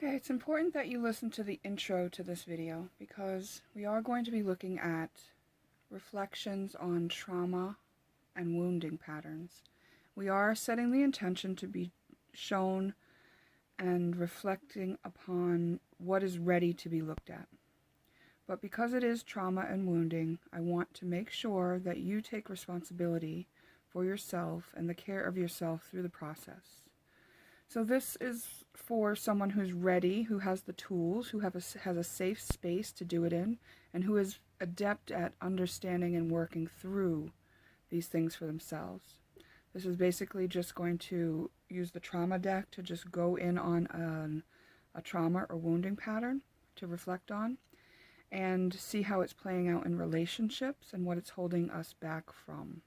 Okay, it's important that you listen to the intro to this video because we are going to be looking at reflections on trauma and wounding patterns. We are setting the intention to be shown and reflecting upon what is ready to be looked at. But because it is trauma and wounding, I want to make sure that you take responsibility for yourself and the care of yourself through the process. So this is for someone who's ready, who has the tools, who has a safe space to do it in, and who is adept at understanding and working through these things for themselves. This is basically just going to use the trauma deck to just go in on a trauma or wounding pattern to reflect on and see how it's playing out in relationships and what it's holding us back from.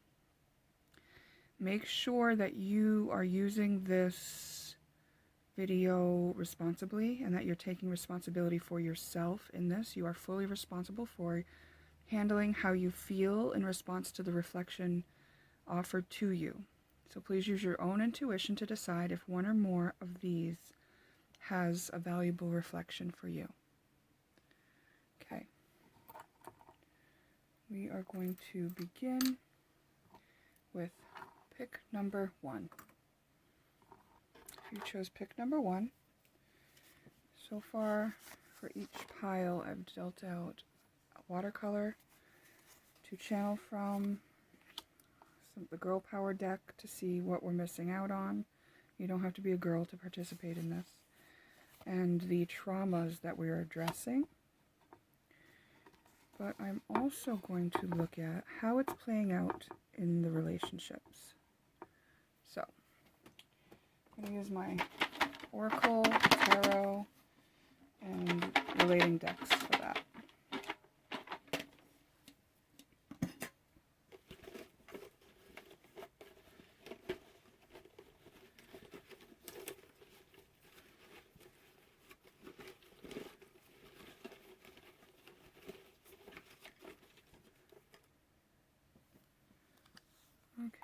Make sure that you are using this video responsibly and that you're taking responsibility for yourself in this. You are fully responsible for handling how you feel in response to the reflection offered to you. So please use your own intuition to decide if one or more of these has a valuable reflection for you. Okay. We are going to begin with pick number 1. You chose pick number 1. So far, for each pile, I've dealt out a watercolor to channel from, the girl power deck to see what we're missing out on. You don't have to be a girl to participate in this. And the traumas that we're addressing. But I'm also going to look at how it's playing out in the relationships. So, I'm going to use my Oracle, Tarot, and relating decks for that.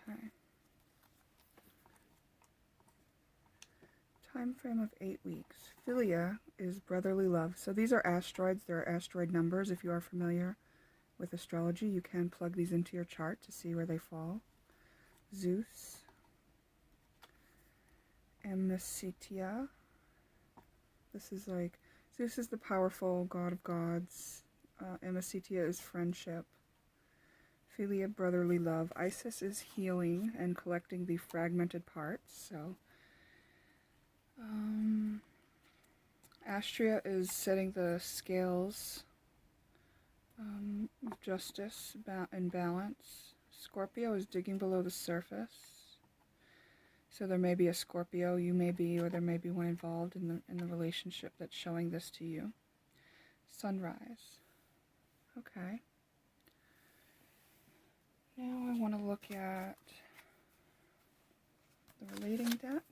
Okay. Time frame of 8 weeks. Philia is brotherly love. So these are asteroids. There are asteroid numbers. If you are familiar with astrology, you can plug these into your chart to see where they fall. Zeus. Amicitia. This is like, Zeus is the powerful god of gods. Amicitia is friendship. Philia, brotherly love. Isis is healing and collecting the fragmented parts. So Astrea is setting the scales of justice and balance. Scorpio is digging below the surface. So there may be a Scorpio, you may be, or there may be one involved in the relationship that's showing this to you. Sunrise. Okay. Now I want to look at the relating deck.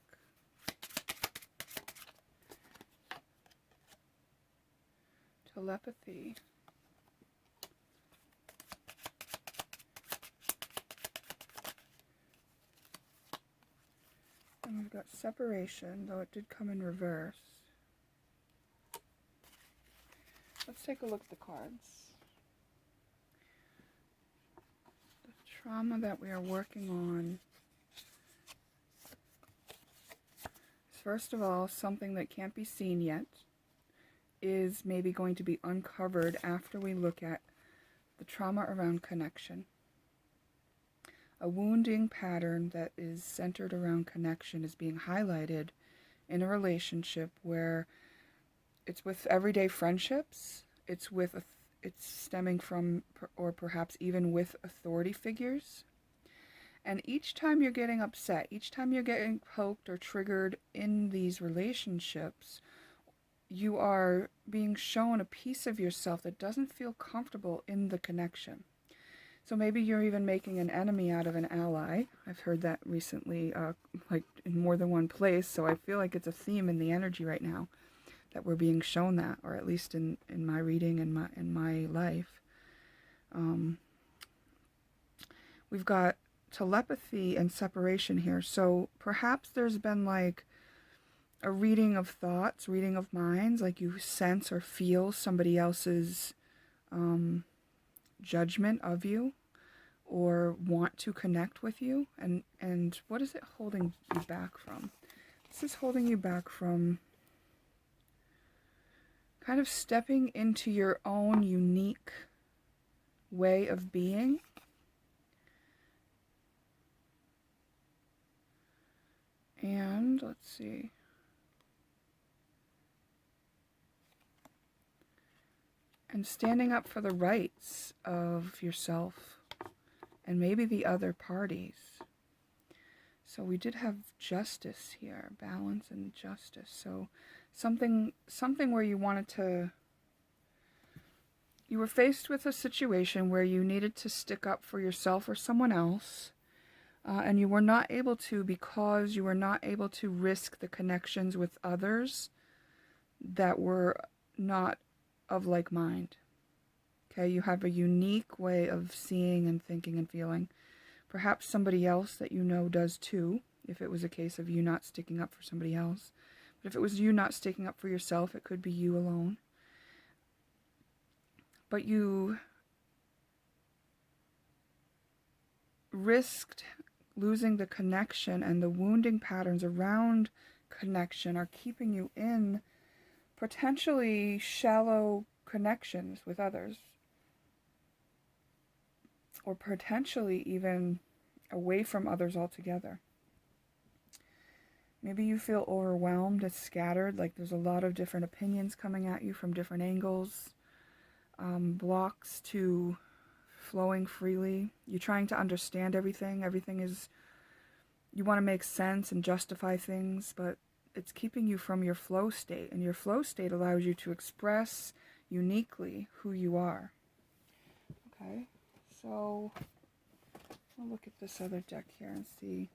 Telepathy. And we've got separation, though it did come in reverse. Let's take a look at the cards. The trauma that we are working on is, first of all, something that can't be seen yet. Is maybe going to be uncovered after we look at the trauma around connection. A wounding pattern that is centered around connection is being highlighted in a relationship where it's with everyday friendships, it's stemming from, or perhaps even with, authority figures. And each time you're getting upset, each time you're getting poked or triggered in these relationships, you are being shown a piece of yourself that doesn't feel comfortable in the connection. So maybe you're even making an enemy out of an ally. I've heard that recently, like in more than one place, so I feel like it's a theme in the energy right now, that we're being shown that, or at least in my reading and in my life. We've got telepathy and separation here, so perhaps there's been like a reading of thoughts, reading of minds, like you sense or feel somebody else's judgment of you or want to connect with you. And what is it holding you back from? This is holding you back from kind of stepping into your own unique way of being. And let's see. And standing up for the rights of yourself and maybe the other parties. So we did have justice here, balance and justice. So something where you wanted to, you were faced with a situation where you needed to stick up for yourself or someone else, and you were not able to because you were not able to risk the connections with others that were not of like mind. Okay, you have a unique way of seeing and thinking and feeling. Perhaps somebody else that you know does too, if it was a case of you not sticking up for somebody else. But if it was you not sticking up for yourself, it could be you alone. But you risked losing the connection, and the wounding patterns around connection are keeping you in potentially shallow connections with others, or potentially even away from others altogether. Maybe you feel overwhelmed and scattered, like there's a lot of different opinions coming at you from different angles, blocks to flowing freely. You're trying to understand everything. Everything is, you want to make sense and justify things, but it's keeping you from your flow state, and your flow state allows you to express uniquely who you are. Okay, so I'll look at this other deck here and see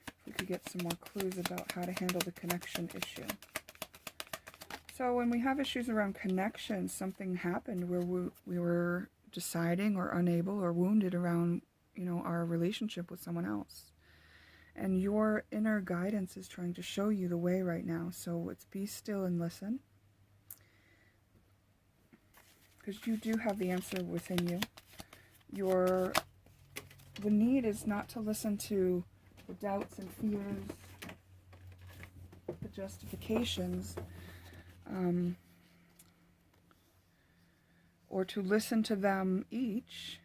if we could get some more clues about how to handle the connection issue. So when we have issues around connection, something happened where we were deciding or unable or wounded around, our relationship with someone else. And your inner guidance is trying to show you the way right now. So it's be still and listen. Because you do have the answer within you. The need is not to listen to the doubts and fears, the justifications, or to listen to them each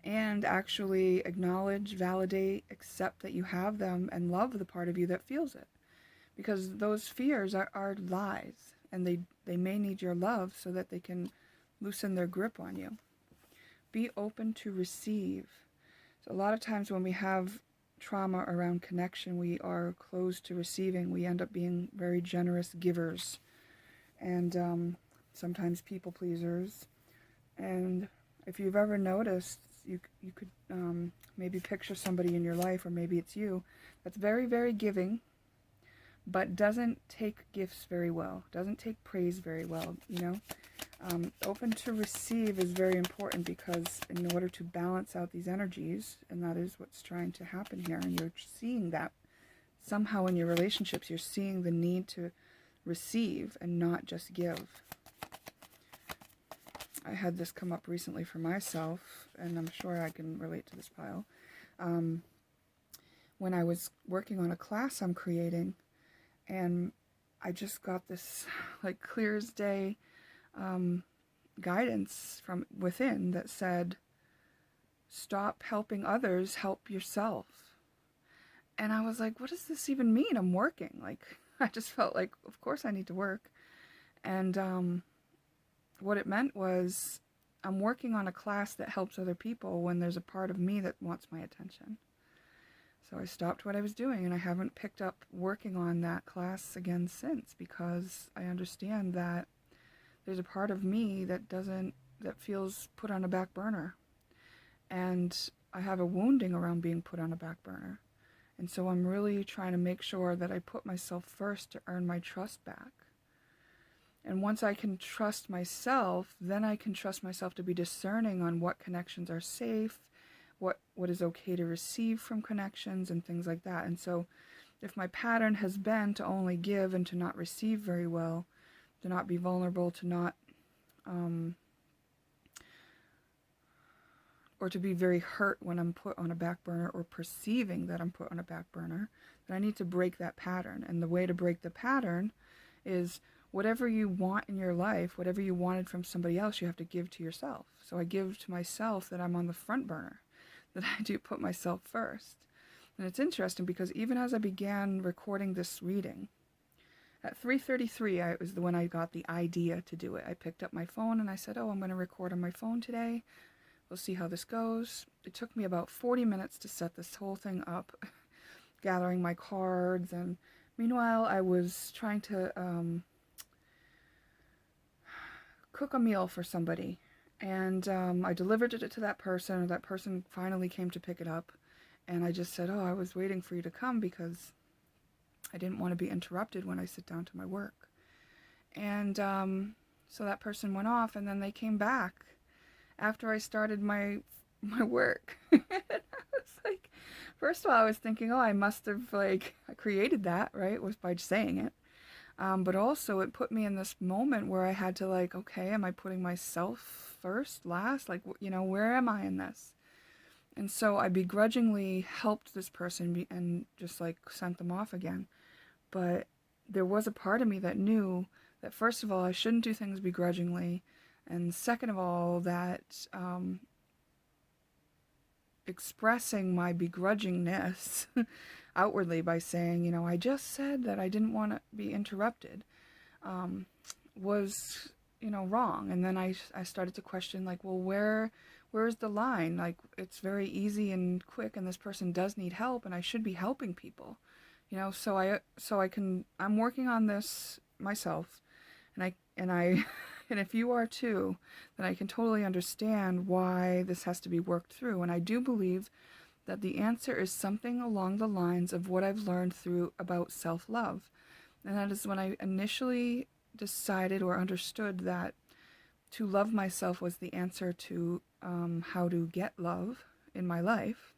and actually acknowledge, validate, accept that you have them and love the part of you that feels it. Because those fears are lies, and they may need your love so that they can loosen their grip on you. Be open to receive. So a lot of times when we have trauma around connection, we are closed to receiving. We end up being very generous givers, and sometimes people pleasers. And if you've ever noticed, you could maybe picture somebody in your life, or maybe it's you, that's very, very giving, but doesn't take gifts very well, doesn't take praise very well, Open to receive is very important, because in order to balance out these energies, and that is what's trying to happen here, and you're seeing that somehow in your relationships, you're seeing the need to receive and not just give. I had this come up recently for myself, and I'm sure I can relate to this pile. When I was working on a class I'm creating, and I just got this clear as day guidance from within that said, stop helping others, help yourself. And I was like, what does this even mean? I'm working. I just felt like, of course I need to work. And what it meant was, I'm working on a class that helps other people when there's a part of me that wants my attention. So I stopped what I was doing, and I haven't picked up working on that class again since, because I understand that there's a part of me that feels put on a back burner. And I have a wounding around being put on a back burner. And so I'm really trying to make sure that I put myself first to earn my trust back. And once I can trust myself, then I can trust myself to be discerning on what connections are safe, what is okay to receive from connections and things like that. And so if my pattern has been to only give and to not receive very well, to not be vulnerable, to not or to be very hurt when I'm put on a back burner, or perceiving that I'm put on a back burner, then I need to break that pattern. And the way to break the pattern is whatever you want in your life, whatever you wanted from somebody else, you have to give to yourself. So I give to myself that I'm on the front burner, that I do put myself first. And it's interesting because even as I began recording this reading, at 3:33, it was when I got the idea to do it. I picked up my phone and I said, oh, I'm going to record on my phone today. We'll see how this goes. It took me about 40 minutes to set this whole thing up, gathering my cards. And meanwhile, I was trying to cook a meal for somebody. And I delivered it to that person, and that person finally came to pick it up. And I just said, oh, I was waiting for you to come because I didn't want to be interrupted when I sit down to my work. And so that person went off, and then they came back after I started my work. And I was like, first of all, I was thinking, oh, I must have I created that, right? Was by saying it. But also it put me in this moment where I had to okay, am I putting myself first, last? Where am I in this? And so I begrudgingly helped this person and just sent them off again. But there was a part of me that knew that, first of all, I shouldn't do things begrudgingly. And second of all, that expressing my begrudgingness outwardly by saying, I just said that I didn't want to be interrupted, was, wrong. And then I started to question, well, where's the line? It's very easy and quick, and this person does need help, and I should be helping people, so I'm working on this myself, and and if you are too, then I can totally understand why this has to be worked through. And I do believe that the answer is something along the lines of what I've learned about self-love. And that is when I initially decided or understood that to love myself was the answer to how to get love in my life.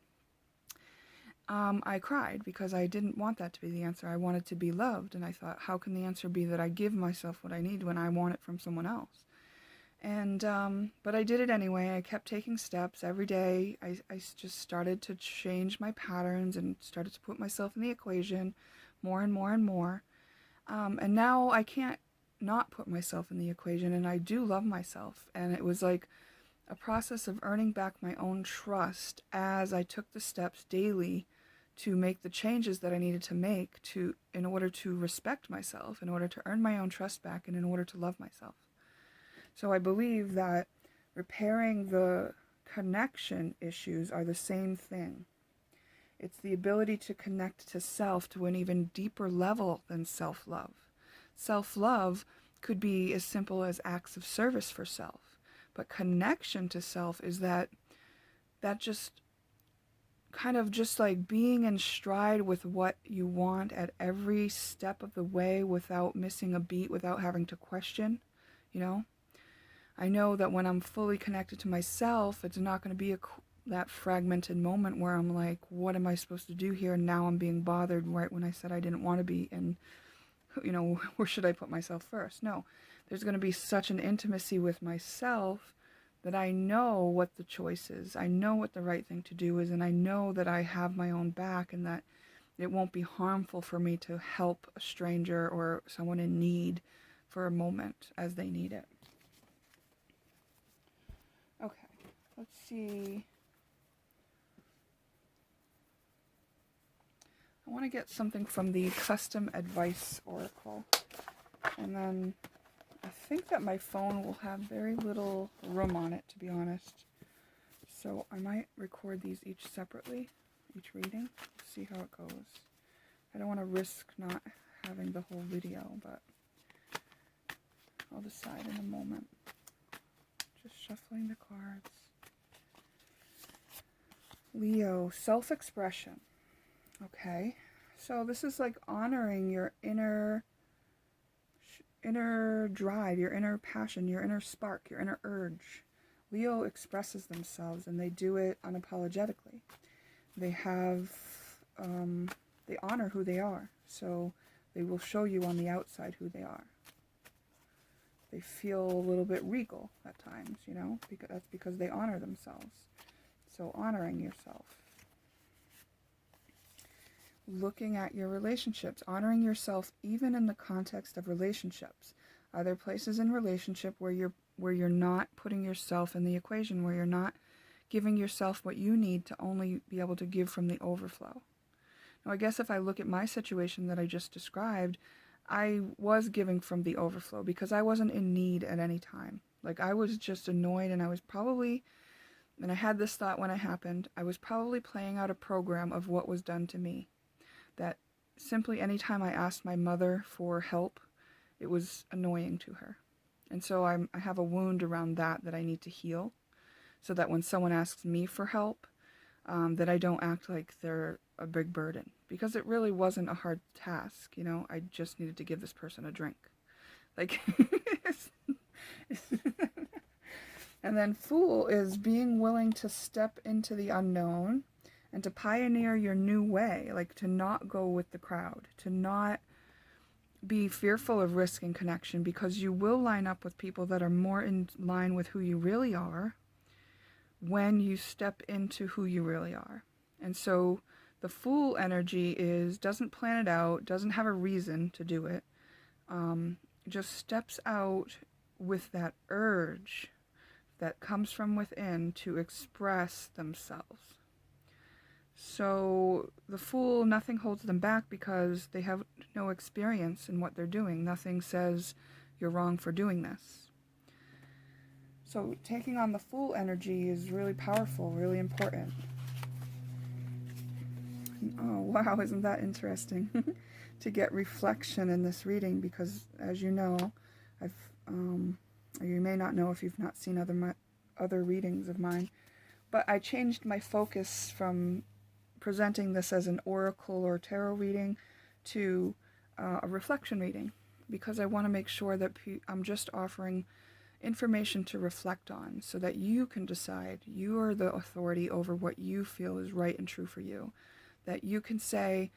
I cried because I didn't want that to be the answer. I wanted to be loved, and I thought, how can the answer be that I give myself what I need when I want it from someone else? And but I did it anyway. I kept taking steps every day. I just started to change my patterns and started to put myself in the equation more and more and more. And now I can't not put myself in the equation, and I do love myself. And it was like a process of earning back my own trust as I took the steps daily to make the changes that I needed to make in order to respect myself, in order to earn my own trust back, and in order to love myself. So I believe that repairing the connection issues are the same thing. It's the ability to connect to self to an even deeper level than self-love. Self-love could be as simple as acts of service for self. But connection to self is that just kind of just being in stride with what you want at every step of the way without missing a beat, without having to question, I know that when I'm fully connected to myself, it's not going to be that fragmented moment where I'm like, what am I supposed to do here? And now I'm being bothered right when I said I didn't want to be, and, where should I put myself first? No, there's going to be such an intimacy with myself that I know what the choice is. I know what the right thing to do is, and I know that I have my own back, and that it won't be harmful for me to help a stranger or someone in need for a moment as they need it. Okay, let's see. I want to get something from the Custom Advice Oracle, and then I think that my phone will have very little room on it, to be honest. So I might record these each separately, each reading, see how it goes. I don't want to risk not having the whole video, but I'll decide in a moment. Just shuffling the cards. Leo, self-expression. Okay, so this is honoring your inner drive, your inner passion, your inner spark, your inner urge. Leo expresses themselves, and they do it unapologetically. They have, they honor who they are, so they will show you on the outside who they are. They feel a little bit regal at times, you know, because that's because they honor themselves. So honoring yourself. Looking at your relationships, honoring yourself even in the context of relationships. Are there places in relationship where you're not putting yourself in the equation, where you're not giving yourself what you need to only be able to give from the overflow? Now, I guess if I look at my situation that I just described, I was giving from the overflow because I wasn't in need at any time. Like, I was just annoyed, and I was probably, and I had this thought when it happened, I was probably playing out a program of what was done to me. That simply anytime I asked my mother for help, it was annoying to her. And so I have a wound around that I need to heal, so that when someone asks me for help, that I don't act like they're a big burden. Because it really wasn't a hard task, you know? I just needed to give this person a drink. Like, and then Fool is being willing to step into the unknown and to pioneer your new way, like to not go with the crowd, to not be fearful of risk and connection, because you will line up with people that are more in line with who you really are when you step into who you really are. And so the Fool energy doesn't plan it out, doesn't have a reason to do it, just steps out with that urge that comes from within to express themselves. So the Fool, nothing holds them back because they have no experience in what they're doing. Nothing says you're wrong for doing this. So taking on the Fool energy is really powerful, really important. Oh, wow, isn't that interesting? To get reflection in this reading, because as you know, or you may not know if you've not seen other readings of mine, but I changed my focus from presenting this as an oracle or tarot reading to a reflection reading, because I want to make sure that I'm just offering information to reflect on so that you can decide. You are the authority over what you feel is right and true for you. That you can say,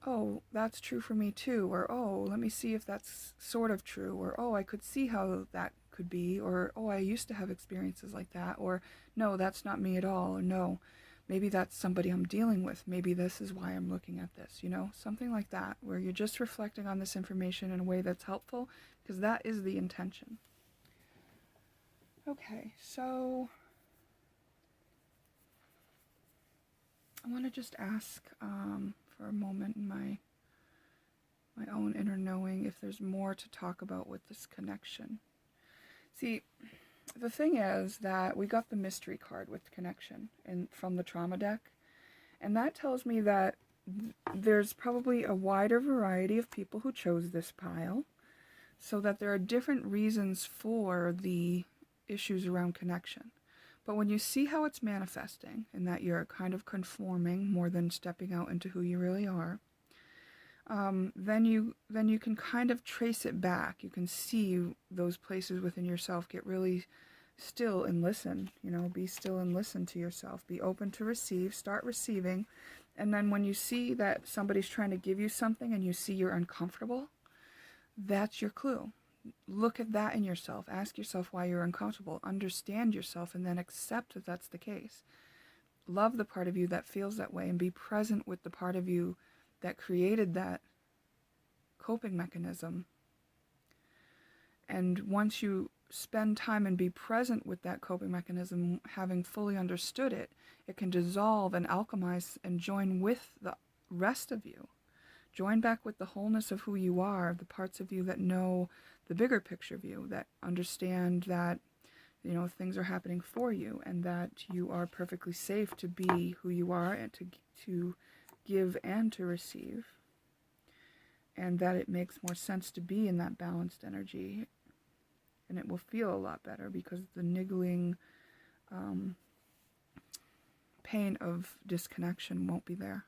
oh, that's true for me too, or oh, let me see if that's sort of true, or oh, I could see how that could be, or oh, I used to have experiences like that, or no, that's not me at all, or no, maybe that's somebody I'm dealing with, maybe this is why I'm looking at this, you know, something like that, where you're just reflecting on this information in a way that's helpful, because that is the intention. Okay, so I want to just ask for a moment in my own inner knowing if there's more to talk about with this connection. See, the thing is that we got the mystery card with connection from the trauma deck, and that tells me that there's probably a wider variety of people who chose this pile, so that there are different reasons for the issues around connection. But when you see how it's manifesting, and that you're kind of conforming more than stepping out into who you really are, then you can kind of trace it back. You can see those places within yourself get really still and listen. You know, be still and listen to yourself. Be open to receive. Start receiving. And then when you see that somebody's trying to give you something and you see you're uncomfortable, that's your clue. Look at that in yourself. Ask yourself why you're uncomfortable. Understand yourself, and then accept that that's the case. Love the part of you that feels that way, and be present with the part of you that created that coping mechanism. And once you spend time and be present with that coping mechanism, having fully understood it, it can dissolve and alchemize and join with the rest of you. Join back with the wholeness of who you are, the parts of you that know the bigger picture view, that understand that, you know, things are happening for you, and that you are perfectly safe to be who you are, and to give and to receive, and that it makes more sense to be in that balanced energy, and it will feel a lot better because the niggling pain of disconnection won't be there.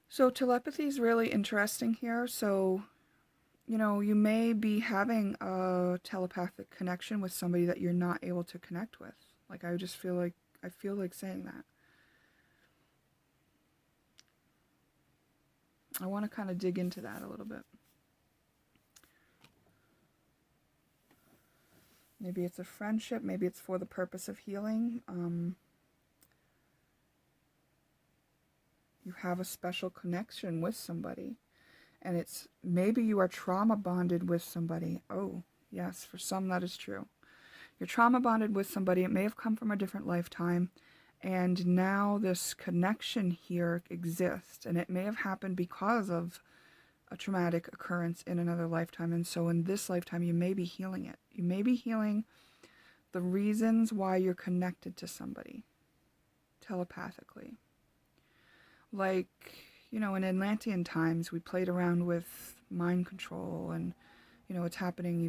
So telepathy is really interesting here. So you know, you may be having a telepathic connection with somebody that you're not able to connect with. Like, I just feel like, I feel like saying that. I want to kind of dig into that a little bit. Maybe it's a friendship, maybe it's for the purpose of healing. You have a special connection with somebody, and it's maybe you are trauma bonded with somebody. Oh, yes, for some that is true. You're trauma bonded with somebody. It may have come from a different lifetime, and now this connection here exists, and it may have happened because of a traumatic occurrence in another lifetime, and so in this lifetime you may be healing it. You may be healing the reasons why you're connected to somebody telepathically. Like, you know, in Atlantean times, we played around with mind control, and, you know, it's happening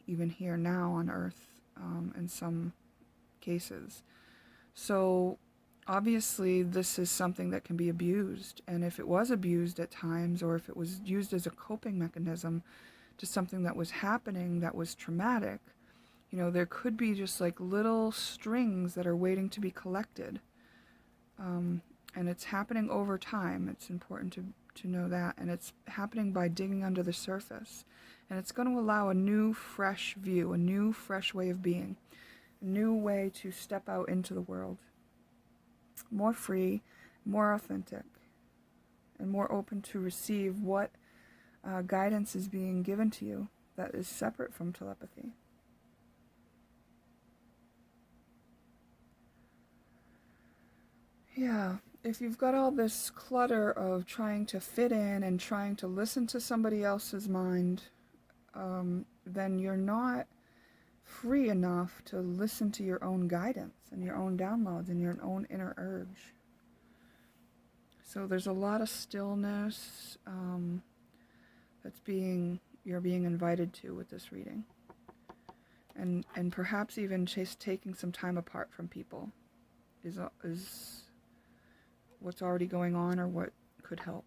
even here now on Earth, in some cases. So, obviously, this is something that can be abused, and if it was abused at times, or if it was used as a coping mechanism to something that was happening that was traumatic, you know, there could be just like little strings that are waiting to be collected. And it's happening over time. It's important to know that. And it's happening by digging under the surface. And it's going to allow a new, fresh view, a new, fresh way of being, a new way to step out into the world. More free, more authentic, and more open to receive what guidance is being given to you that is separate from telepathy. Yeah, if you've got all this clutter of trying to fit in and trying to listen to somebody else's mind, then you're not free enough to listen to your own guidance and your own downloads and your own inner urge. So there's a lot of stillness you're being invited to with this reading. And perhaps even just taking some time apart from people is what's already going on or what could help.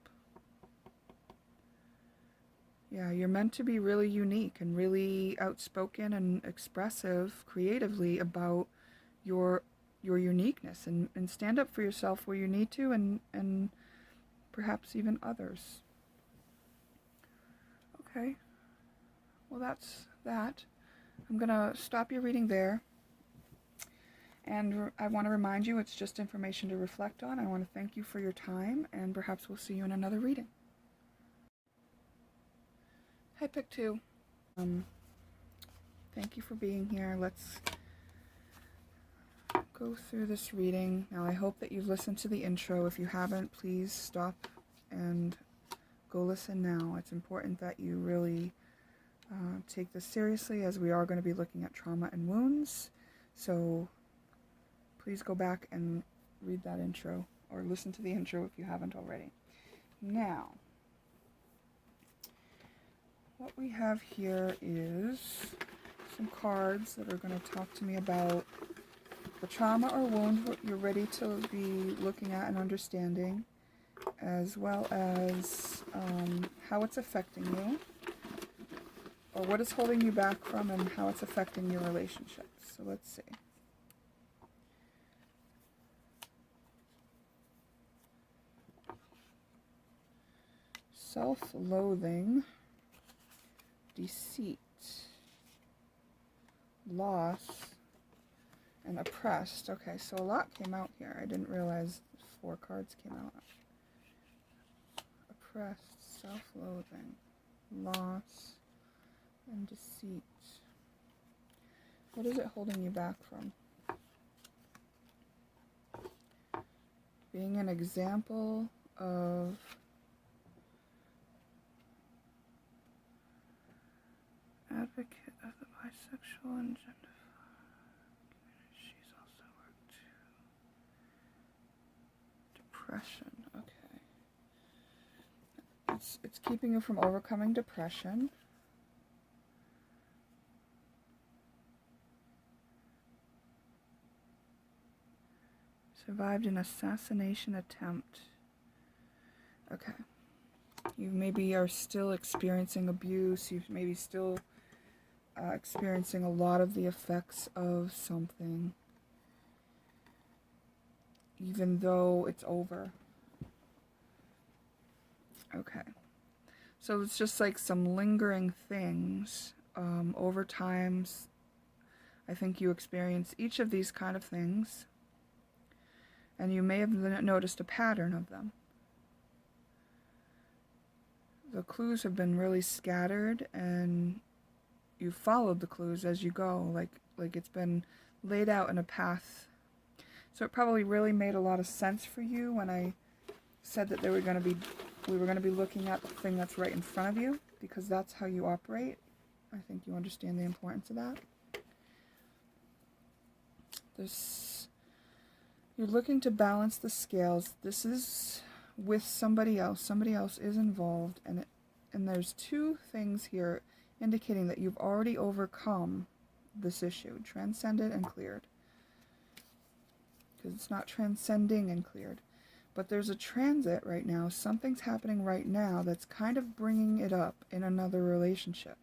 Yeah, you're meant to be really unique and really outspoken and expressive creatively about your uniqueness, and stand up for yourself where you need to, and perhaps even others. Okay, well that's that. I'm going to stop your reading there. And I want to remind you, it's just information to reflect on. I want to thank you for your time, and perhaps we'll see you in another reading. Hi, Pick 2. Thank you for being here. Let's go through this reading. Now, I hope that you've listened to the intro. If you haven't, please stop and go listen now. It's important that you really take this seriously, as we are going to be looking at trauma and wounds. So please go back and read that intro, or listen to the intro if you haven't already. Now, what we have here is some cards that are going to talk to me about the trauma or wound you're ready to be looking at and understanding, as well as how it's affecting you, or what it's holding you back from, and how it's affecting your relationships. So let's see. Self-loathing, deceit, loss, and oppressed. Okay, so a lot came out here. I didn't realize 4 cards came out. Oppressed, self-loathing, loss, and deceit. What is it holding you back from? Being an example of advocate of the bisexual and gender. She's also worked depression. Okay. It's keeping you from overcoming depression. Survived an assassination attempt. Okay. You maybe are still experiencing abuse. You maybe still experiencing a lot of the effects of something, even though it's over. Okay. So it's just like some lingering things. Over time, I think you experience each of these kind of things, and you may have noticed a pattern of them. The clues have been really scattered, and you followed the clues as you go, like it's been laid out in a path. So it probably really made a lot of sense for you when I said that we were going to be looking at the thing that's right in front of you, because that's how you operate. I think you understand the importance of that. You're looking to balance the scales. This is with somebody else. Somebody else is involved, and there's two things here indicating that you've already overcome this issue, transcended and cleared. Because it's not transcending and cleared. But there's a transit right now. Something's happening right now that's kind of bringing it up in another relationship.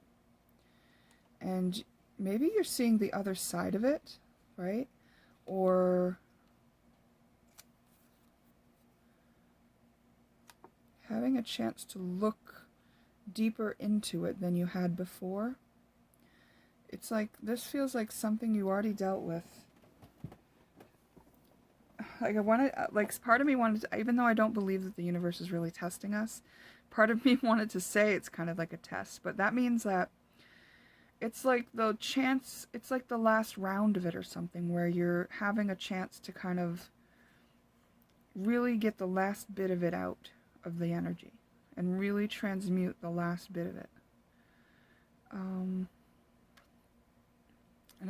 And maybe you're seeing the other side of it, right? Or having a chance to look deeper into it than you had before. It's like, this feels like something you already dealt with. Like part of me wanted to, even though I don't believe that the universe is really testing us, part of me wanted to say it's kind of like a test, but that means that it's like it's like the last round of it or something, where you're having a chance to kind of really get the last bit of it out of the energy and really transmute the last bit of it. And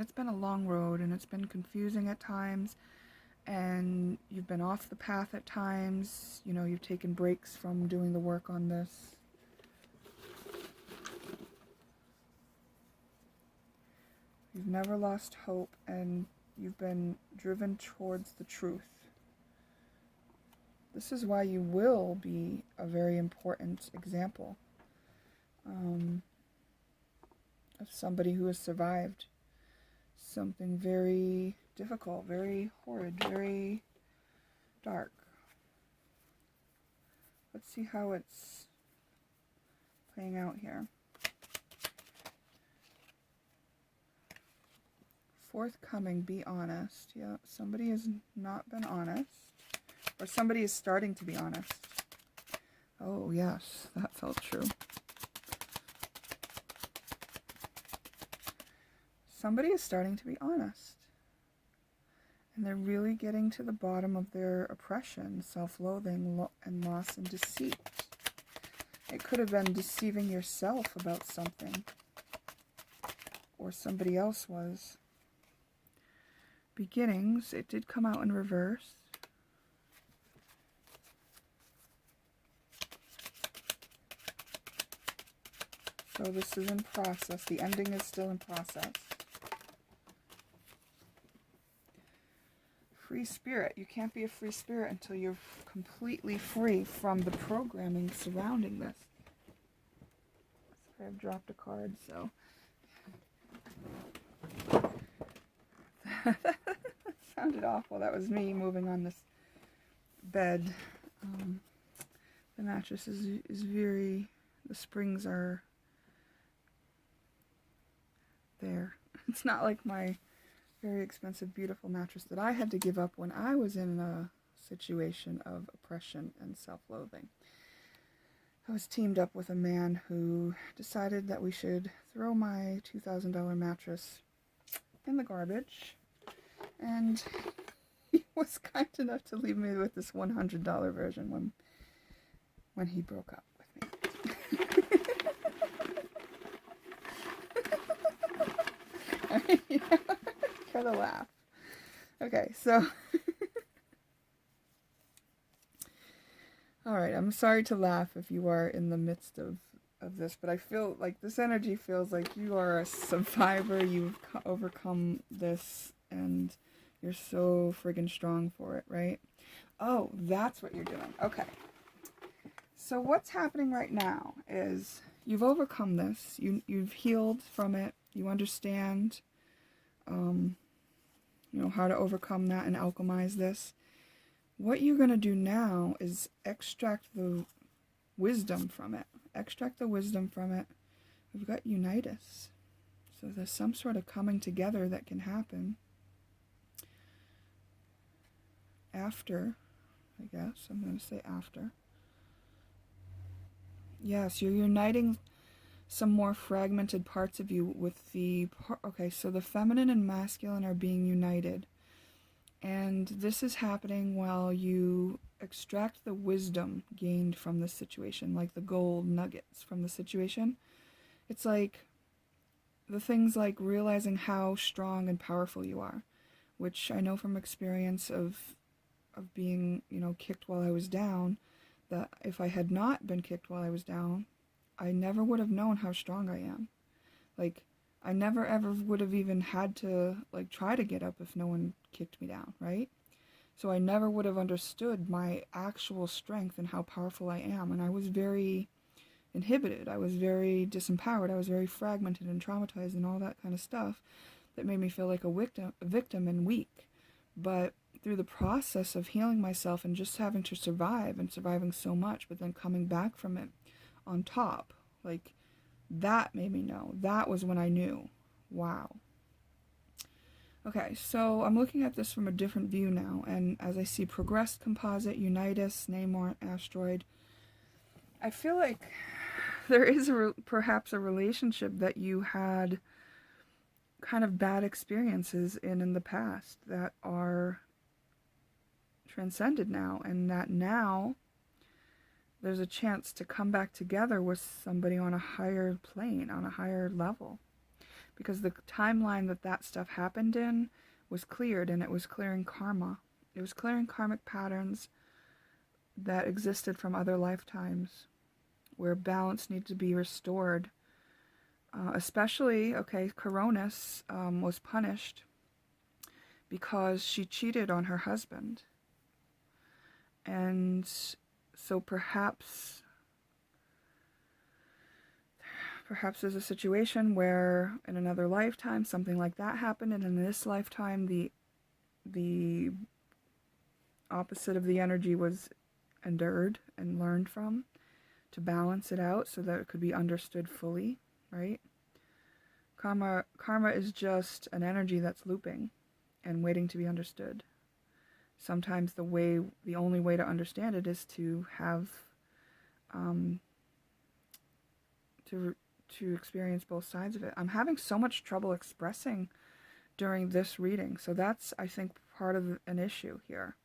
it's been a long road, and it's been confusing at times, and you've been off the path at times. You know, you've taken breaks from doing the work on this. You've never lost hope, and you've been driven towards the truth. This is why you will be a very important example of somebody who has survived something very difficult, very horrid, very dark. Let's see how it's playing out here. Forthcoming, be honest. Yeah, somebody has not been honest. Or somebody is starting to be honest. Oh, yes, that felt true. Somebody is starting to be honest. And they're really getting to the bottom of their oppression, self-loathing, and loss and deceit. It could have been deceiving yourself about something. Or somebody else was. Beginnings, it did come out in reverse. So this is in process. The ending is still in process. Free spirit. You can't be a free spirit until you're completely free from the programming surrounding this. I've dropped a card, so... That sounded awful. That was me moving on this bed. The mattress is very... The springs are there. It's not like my very expensive, beautiful mattress that I had to give up when I was in a situation of oppression and self-loathing. I was teamed up with a man who decided that we should throw my $2,000 mattress in the garbage. And he was kind enough to leave me with this $100 version when he broke up with me. I mean, you know, gotta laugh. Okay, so... Alright, I'm sorry to laugh if you are in the midst of this, but I feel like this energy feels like you are a survivor, you've overcome this, and you're so friggin' strong for it, right? Oh, that's what you're doing. Okay. So what's happening right now is you've overcome this. You've healed from it. You understand, how to overcome that and alchemize this. What you're going to do now is extract the wisdom from it. Extract the wisdom from it. We've got unitus. So there's some sort of coming together that can happen after, I guess. I'm going to say after. Yes, you're uniting some more fragmented parts of you with the... Okay, so the feminine and masculine are being united. And this is happening while you extract the wisdom gained from the situation, like the gold nuggets from the situation. It's like the things like realizing how strong and powerful you are, which I know from experience of being, kicked while I was down, that if I had not been kicked while I was down, I never would have known how strong I am. Like, I never ever would have even had to, try to get up if no one kicked me down, right? So I never would have understood my actual strength and how powerful I am. And I was very inhibited. I was very disempowered. I was very fragmented and traumatized and all that kind of stuff that made me feel like a victim and weak. But through the process of healing myself and just having to survive and surviving so much, but then coming back from it on top, that made me know. That was when I knew. Wow. Okay, so I'm looking at this from a different view now, and as I see progressed composite, unitus, Namor, asteroid, I feel like there is perhaps a relationship that you had kind of bad experiences in the past that are transcended now, and that now there's a chance to come back together with somebody on a higher plane, on a higher level. Because the timeline that stuff happened in was cleared, and it was clearing karma. It was clearing karmic patterns that existed from other lifetimes, where balance needed to be restored. Especially, Coronis was punished because she cheated on her husband. And so perhaps there's a situation where in another lifetime something like that happened, and in this lifetime the opposite of the energy was endured and learned from to balance it out so that it could be understood fully, right? Karma is just an energy that's looping and waiting to be understood. Sometimes the only way to understand it is to have to experience both sides of it. I'm having so much trouble expressing during this reading, so that's, I think, part of an issue here.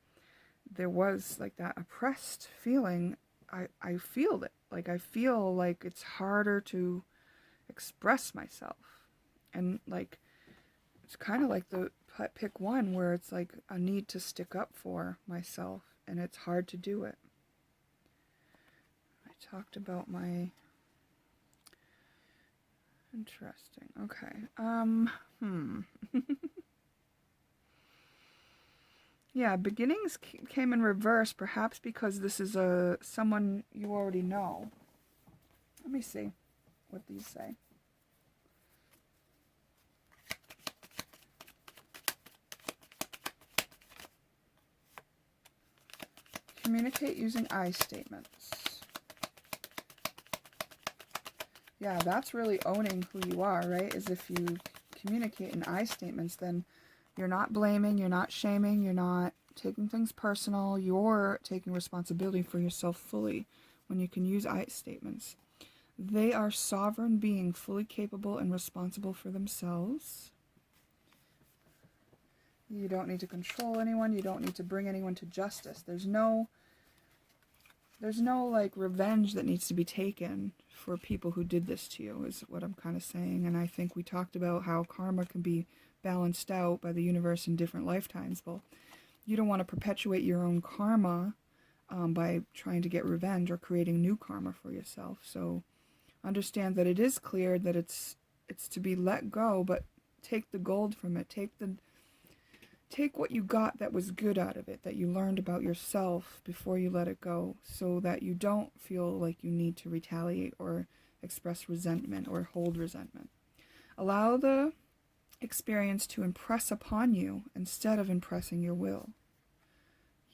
There was that oppressed feeling. I feel it. I feel like it's harder to express myself, and it's kind of like the pick one where it's a need to stick up for myself, and it's hard to do it. I talked about my... Interesting. Okay. Yeah, beginnings came in reverse, perhaps because this is someone you already know. Let me see what these say. Communicate using I statements. Yeah, that's really owning who you are, right? Is if you communicate in I statements, then you're not blaming, you're not shaming, you're not taking things personal, you're taking responsibility for yourself fully when you can use I statements. They are sovereign being, fully capable and responsible for themselves. You don't need to control anyone, you don't need to bring anyone to justice. There's no revenge that needs to be taken for people who did this to you, is what I'm kind of saying. And I think we talked about how karma can be balanced out by the universe in different lifetimes. Well, you don't want to perpetuate your own karma by trying to get revenge or creating new karma for yourself. So understand that it is clear that it's to be let go, but take the gold from it. take what you got that was good out of it, that you learned about yourself before you let it go, so that you don't feel like you need to retaliate or express resentment or hold resentment. Allow the experience to impress upon you instead of impressing your will.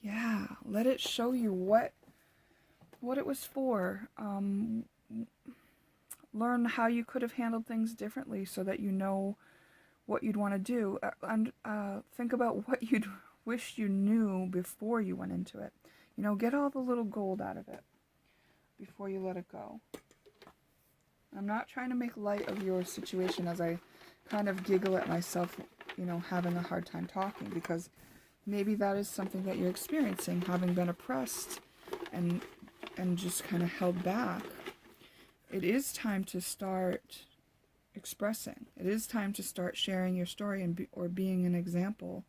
Yeah, let it show you what it was for. Learn how you could have handled things differently so that you know what you'd want to do. And think about what you'd wish you knew before you went into it. You know, get all the little gold out of it before you let it go. I'm not trying to make light of your situation as I kind of giggle at myself, you know, having a hard time talking, because maybe that is something that you're experiencing, having been oppressed and just kind of held back. It is time to start expressing. It is time to start sharing your story or being an example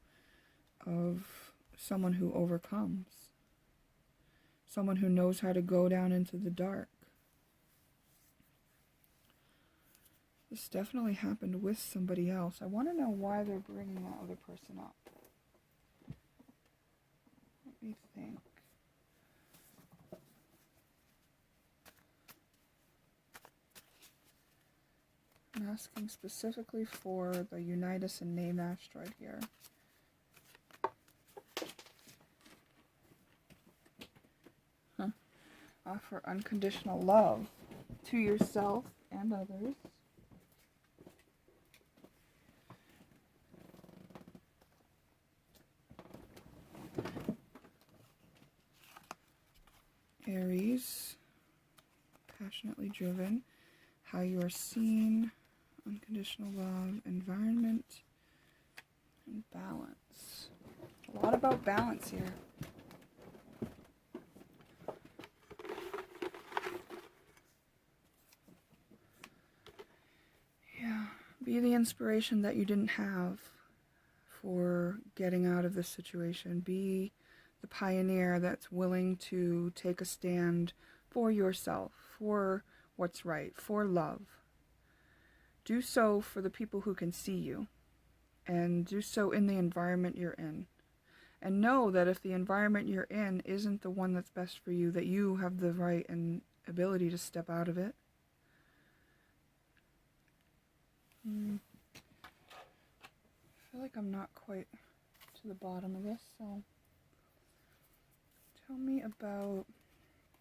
of someone who overcomes. Someone who knows how to go down into the dark. This definitely happened with somebody else. I want to know why they're bringing that other person up. Let me think. I'm asking specifically for the Unitas and Name asteroid here. Offer unconditional love to yourself and others. Aries, passionately driven, how you are seen, unconditional love, environment, and balance. A lot about balance here. Yeah, be the inspiration that you didn't have for getting out of this situation. Be the pioneer that's willing to take a stand for yourself, for what's right, for love. Do so for the people who can see you, and do so in the environment you're in. And know that if the environment you're in isn't the one that's best for you, that you have the right and ability to step out of it. I feel like I'm not quite to the bottom of this, so tell me about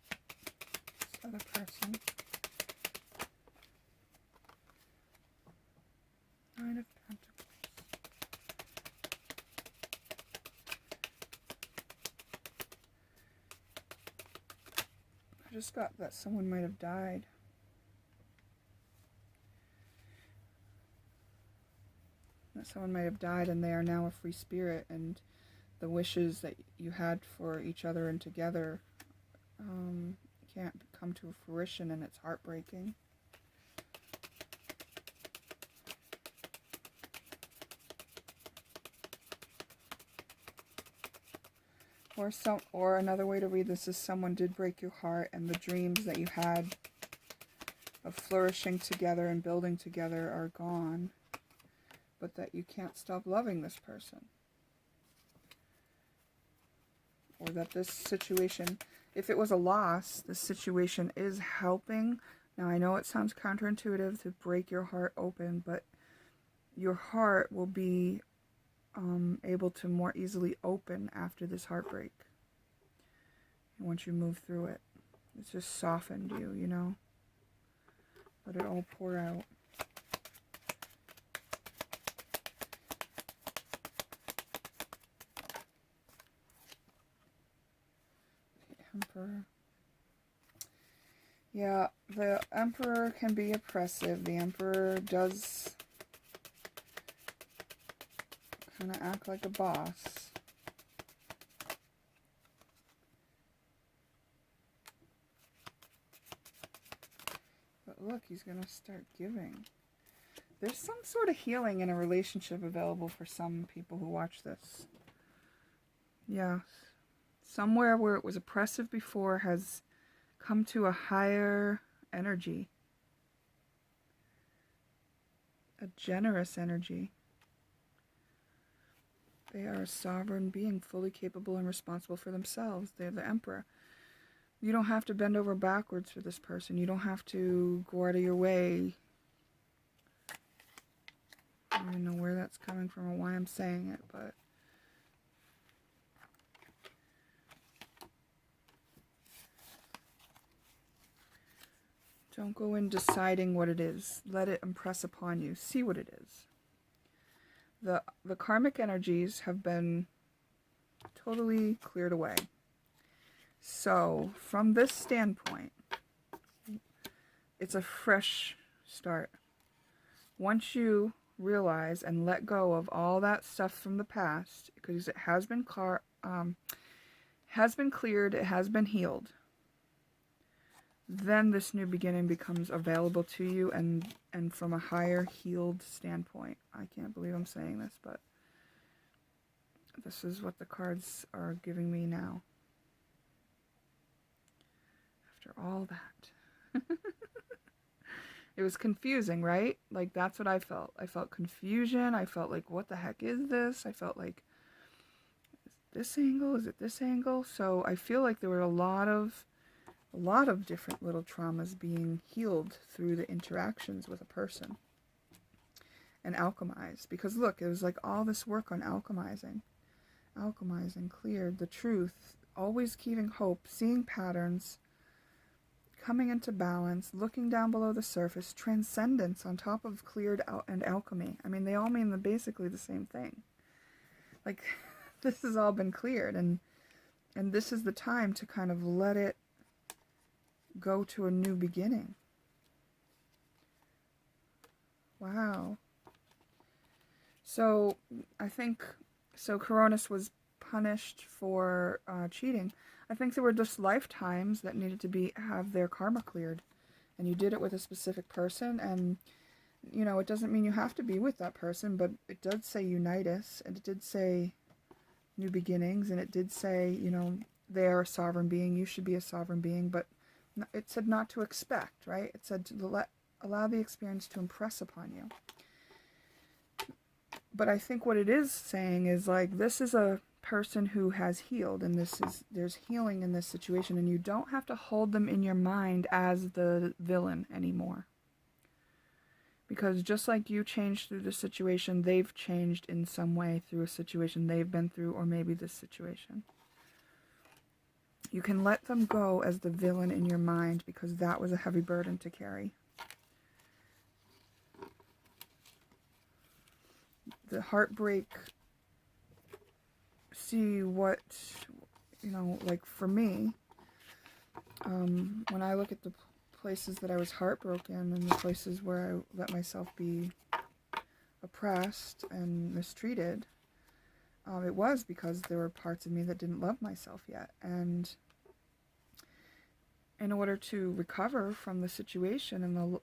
this other person. 9 of Pentacles. I just got that someone might have died. That someone might have died and they are now a free spirit, and the wishes that you had for each other and together can't come to fruition, and it's heartbreaking. Or another way to read this is someone did break your heart, and the dreams that you had of flourishing together and building together are gone, but that you can't stop loving this person. Or that this situation, if it was a loss, this situation is helping. Now, I know it sounds counterintuitive to break your heart open, but your heart will be able to more easily open after this heartbreak. And once you move through it, it's just softened you, you know? Let it all pour out. Emperor. Yeah, the Emperor can be oppressive. The Emperor does kind of act like a boss. But look, he's going to start giving. There's some sort of healing in a relationship available for some people who watch this. Yeah. Somewhere where it was oppressive before has come to a higher energy. A generous energy. They are a sovereign being, fully capable and responsible for themselves. They're the emperor. You don't have to bend over backwards for this person. You don't have to go out of your way. I don't even know where that's coming from or why I'm saying it, but don't go in deciding what it is. Let it impress upon you. See what it is. The karmic energies have been totally cleared away. So, from this standpoint, it's a fresh start. Once you realize and let go of all that stuff from the past, because it has been cleared, it has been healed, then this new beginning becomes available to you, and from a higher healed standpoint. I can't believe I'm saying this, but this is what the cards are giving me now. After all that. It was confusing, right? Like, that's what I felt. I felt confusion. I felt like, what the heck is this? I felt like, is it this angle? Is it this angle? So I feel like there were a lot of different little traumas being healed through the interactions with a person and alchemized. Because look, it was like all this work on alchemizing, cleared the truth, always keeping hope, seeing patterns, coming into balance, looking down below the surface, transcendence on top of cleared and alchemy. I mean, they all mean basically the same thing. Like, this has all been cleared, and this is the time to kind of let it go to a new beginning. Wow. So, I think, Coronis was punished for cheating. I think there were just lifetimes that needed to have their karma cleared. And you did it with a specific person, and, you know, it doesn't mean you have to be with that person, but it did say unitus, and it did say new beginnings, and it did say, you know, they are a sovereign being, you should be a sovereign being, but it said not to expect, right? It said to allow the experience to impress upon you. But I think what it is saying is, like, this is a person who has healed, and there's healing in this situation, and you don't have to hold them in your mind as the villain anymore. Because just like you changed through the situation, they've changed in some way through a situation they've been through, or maybe this situation. You can let them go as the villain in your mind, because that was a heavy burden to carry. The heartbreak, see what, you know, like for me, when I look at the places that I was heartbroken and the places where I let myself be oppressed and mistreated, it was because there were parts of me that didn't love myself yet. And in order to recover from the situation,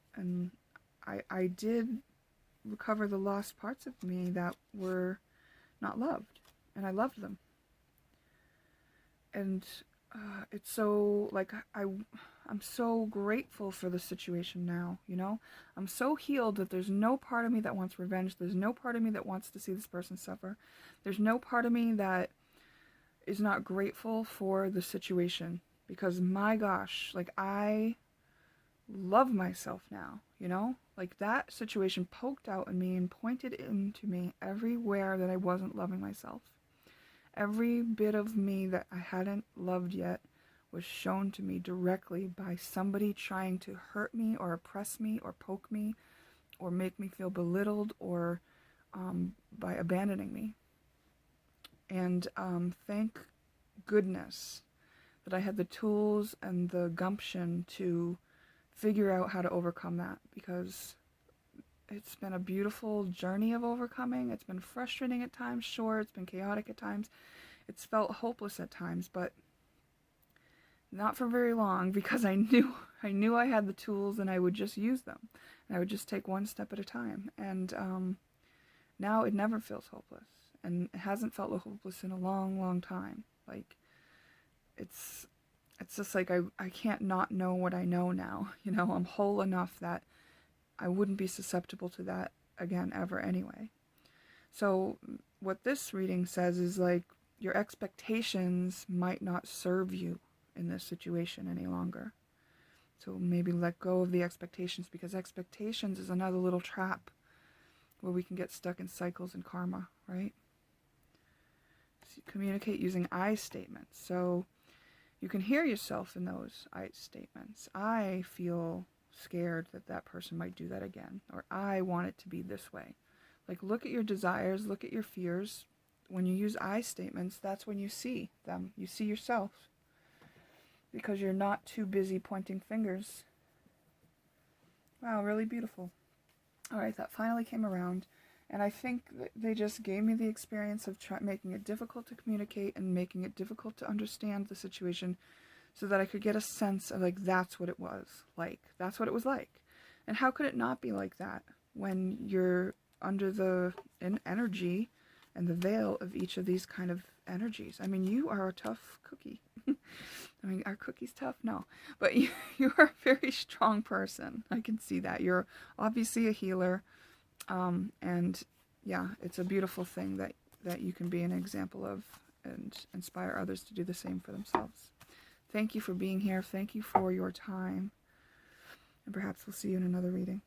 I did recover the lost parts of me that were not loved, and I loved them. And it's so, like, I'm so grateful for the situation now, you know? I'm so healed that there's no part of me that wants revenge. There's no part of me that wants to see this person suffer. There's no part of me that is not grateful for the situation. Because, my gosh, like, I love myself now, you know? Like, that situation poked out in me and pointed into me everywhere that I wasn't loving myself. Every bit of me that I hadn't loved yet was shown to me directly by somebody trying to hurt me or oppress me or poke me or make me feel belittled, or by abandoning me. And thank goodness that I had the tools and the gumption to figure out how to overcome that, because it's been a beautiful journey of overcoming. It's been frustrating at times, sure, it's been chaotic at times, it's felt hopeless at times, but not for very long, because I knew I had the tools, and I would just use them, and I would just take one step at a time. And now it never feels hopeless, and it hasn't felt hopeless in a long, long time. Like, it's just like I can't not know what I know now. You know, I'm whole enough that I wouldn't be susceptible to that again ever anyway. So what this reading says is like your expectations might not serve you in this situation any longer. So maybe let go of the expectations, because expectations is another little trap where we can get stuck in cycles and karma, right? So communicate using I statements. So you can hear yourself in those I statements. I feel scared that that person might do that again, or I want it to be this way. Like, look at your desires, look at your fears. When you use I statements, that's when you see them. You see yourself, because you're not too busy pointing fingers. Wow, really beautiful. All right, that finally came around, and I think they just gave me the experience of making it difficult to communicate and making it difficult to understand the situation, so that I could get a sense of, like, that's what it was like. That's what it was like. And how could it not be like that when you're under the energy and the veil of each of these kind of energies? I mean, you are a tough cookie. I mean, are cookies tough? No. But you are a very strong person. I can see that. You're obviously a healer. And yeah, it's a beautiful thing that you can be an example of and inspire others to do the same for themselves. Thank you for being here. Thank you for your time. And perhaps we'll see you in another reading.